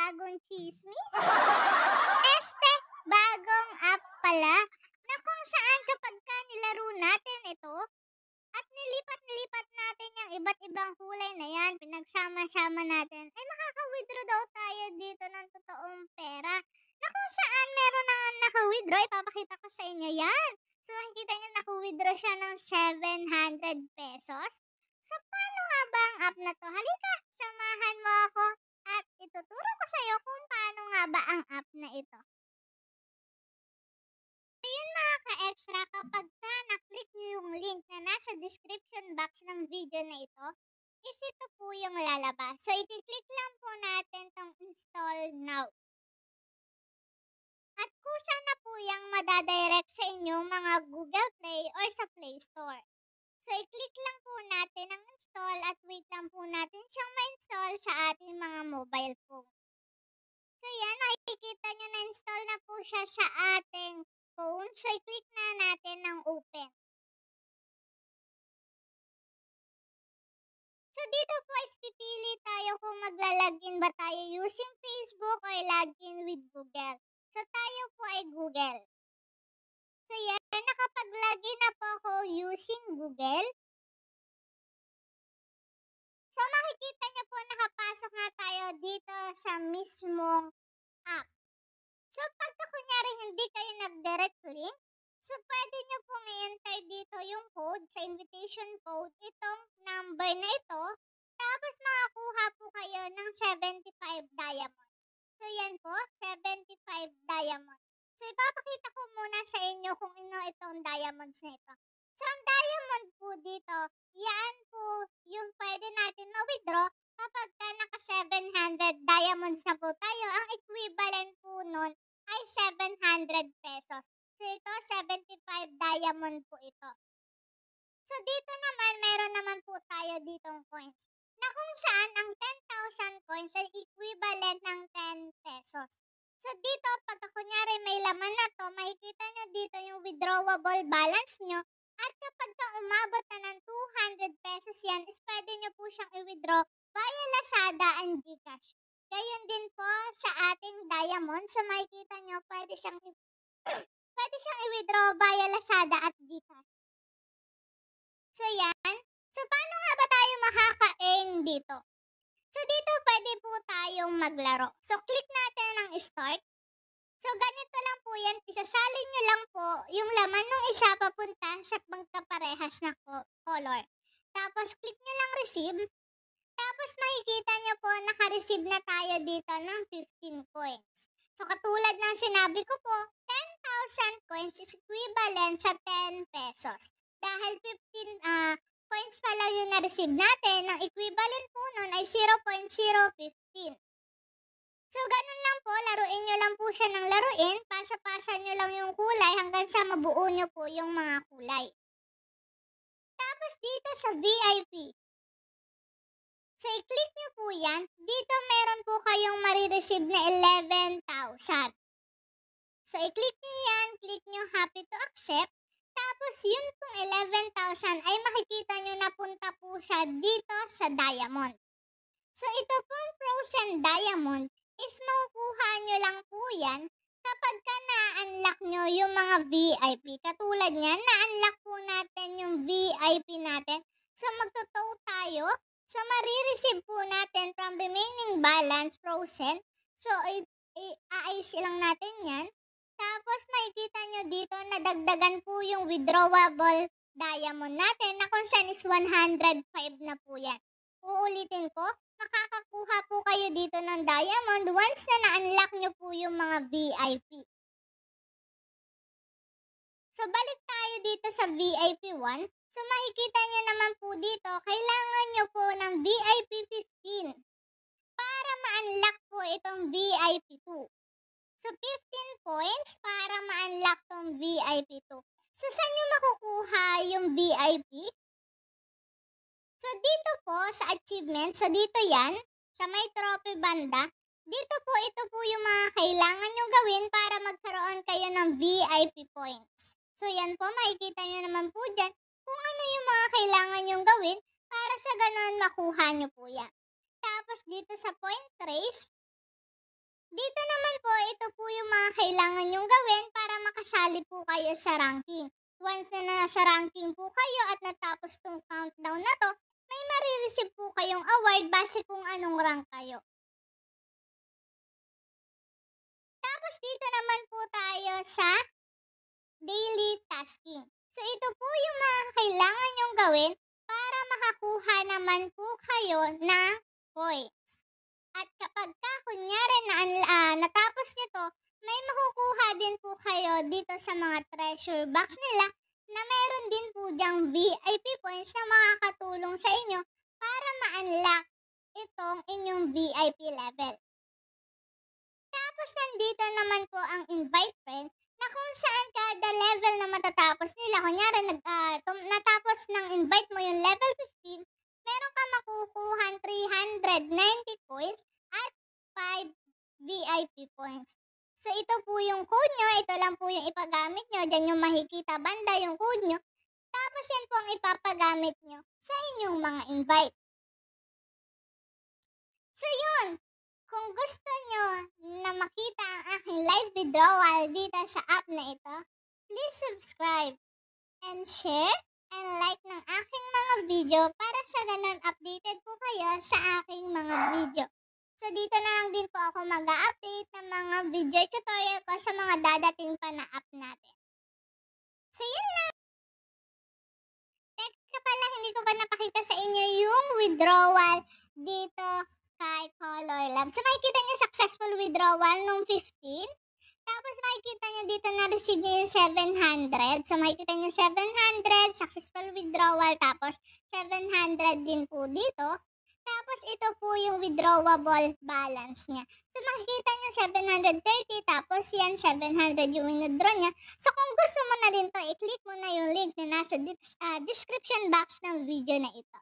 bagong tsismis? Bagong app pala na kung saan kapagka nilaro natin ito at nilipat-lipat natin yung iba't ibang kulay na yan, pinagsama-sama natin, ay makaka-withdraw daw tayo dito ng totoong pera. Na kung saan meron na nga naka-withdraw, ipapakita ko sa inyo yan. So, makikita nyo naka-withdraw siya ng 700 pesos. So, paano nga ba ang app na to? Halika, samahan mo ako at ituturo ko sa'yo kung paano nga ba ang app na ito. Ayun mga ka-extra, kapag ka na-click nyo yung link na nasa description box ng video na ito, is ito po yung lalabas. So, i-click lang po natin tong install now. At kusa na po yung madadirect sa inyong mga Google Play or sa Play Store. So, i-click lang po natin ang install at wait lang po natin siyang ma-install sa ating mga mobile phone. So, yan, makikita nyo na-install na po siya sa ating phone. So, i-click na natin ng open. So, dito po is pipili tayo kung magla-login ba tayo using Facebook or login with Google. So, tayo po ay Google. So, yan, nakapag-login na po ako using Google. So, makikita nyo po nakapasok na tayo dito sa mismong app. So, pagka kunyari hindi kayo nag-direct link, so pwede nyo pong i-enter dito yung code sa invitation code, itong number na ito, tapos makakuha po kayo ng 75 diamonds. So, yan po, 75 diamonds. So, ipapakita ko muna sa inyo kung ano itong diamonds na ito. So, ang diamond po dito, yan po yung pwede natin ma-withdraw kapag ka naka 700 diamonds na po tayo. Ang equivalent po nun ay 700 pesos. So, ito, 75 diamond po ito. So, dito naman, meron naman po tayo ditong coins na kung saan ang 10,000 coins ay equivalent ng 10 pesos. So, dito, pagka kunyari may laman na to, makikita nyo dito yung withdrawable balance nyo. At kapag ka umabot na ng 200 pesos yan, is pwede nyo po siyang i-withdraw via Lazada and Gcash. Gayon din po sa ating diamond. So, makikita nyo, pwede siyang i-withdraw via Lazada at Gcash. So, yan. So, paano nga ba tayo makaka-earn dito? So, dito pwede po tayong maglaro. So, click natin ang start. So, ganito lang po yan. Isasalin nyo lang po yung laman ng isa papunta sa magkaparehas na color. Tapos, click nyo lang receive. Tapos, makikita nyo po naka-receive na tayo dito ng 15 coins. So, katulad ng sinabi ko po, 10,000 coins is equivalent sa 10 pesos. Dahil 15 coins pala yung na-receive natin, ang equivalent po nun ay 0.015. So, ganun lang po, laruin nyo lang po siya ng laruin, pasa-pasa nyo lang yung kulay hanggang sa mabuo nyo po yung mga kulay. Tapos dito sa VIP. So, i-click nyo po yan. Dito meron po kayong marireceive na 11,000. So, i-click nyo yan, click nyo happy to accept. Tapos, yun pong 11,000 ay makikita nyo na punta po siya dito sa diamond. So, ito pong frozen diamond is makukuha nyo lang po yan kapag ka na-unlock nyo yung mga VIP. Katulad niyan, na-unlock po natin yung VIP natin. So, magtotow tayo. So, marireceive po natin from remaining balance frozen. So, i-AIC lang natin yan. Tapos, makikita nyo dito na dagdagan po yung withdrawable diamond natin na kung saan is 105 na po yan. Uulitin ko, makakakuha po kayo dito ng diamond once na na-unlock nyo po yung mga VIP. So, balik tayo dito sa VIP 1. So, makikita nyo naman po dito, kailangan nyo po ng VIP 15 para ma-unlock po itong VIP 2. So, 15 points para ma-unlock tong VIP 2. So, saan nyo makukuha yung VIP? So, dito po sa achievement, so dito yan, sa may trophy banda, dito po, ito po yung mga kailangan nyo gawin para magkaroon kayo ng VIP points. So, yan po, makikita nyo naman po dyan kung ano yung mga kailangan nyong gawin para sa ganon makuha nyo po yan. Tapos, dito sa point trace, Dito naman po, ito po yung mga kailangan nyong gawin para makasali po kayo sa ranking. Once na nasa ranking po kayo at natapos tong countdown na to, may marireceive po kayong award base kung anong rank kayo. Tapos dito naman po tayo sa daily tasking. So ito po yung mga kailangan nyong gawin para makakuha naman po kayo ng points. At kapag kunyari na natapos nyo to, may makukuha din po kayo dito sa mga treasure box nila na meron din po dyang VIP points na makakatulong sa inyo para ma-unlock itong inyong VIP level. Tapos nandito naman po ang invite friend na kung saan kada level na matatapos nila, kunyari natapos ng invite mo yung level 15, meron ka makukuha 390 points at 5 VIP points. So ito po yung code nyo, ito lang po yung ipagamit nyo, dyan yung makikita banda yung code nyo. Tapos yan po ang ipapagamit nyo sa inyong mga invite. So yun, kung gusto nyo na makita ang aking live withdrawal dito sa app na ito, please subscribe and share and like ng aking mga video para sa ganun updated po kayo sa aking mga video. So dito na lang din po ako mag-update ng mga video tutorial ko sa mga dadating pa na app natin. So yun lang. Teka pala, hindi ko pa napakita sa inyo yung withdrawal dito kay Color Lab. So makikita nyo successful withdrawal nung 15. Tapos makikita nyo dito na receive nyo yung 700. So makikita nyo 700, successful withdrawal. Tapos 700 din po dito. Tapos ito po yung withdrawable balance niya. So makikita nyo 730, tapos yan 700 yung withdraw niya. So kung gusto mo na din to, i-click mo na yung link na nasa description box ng video na ito.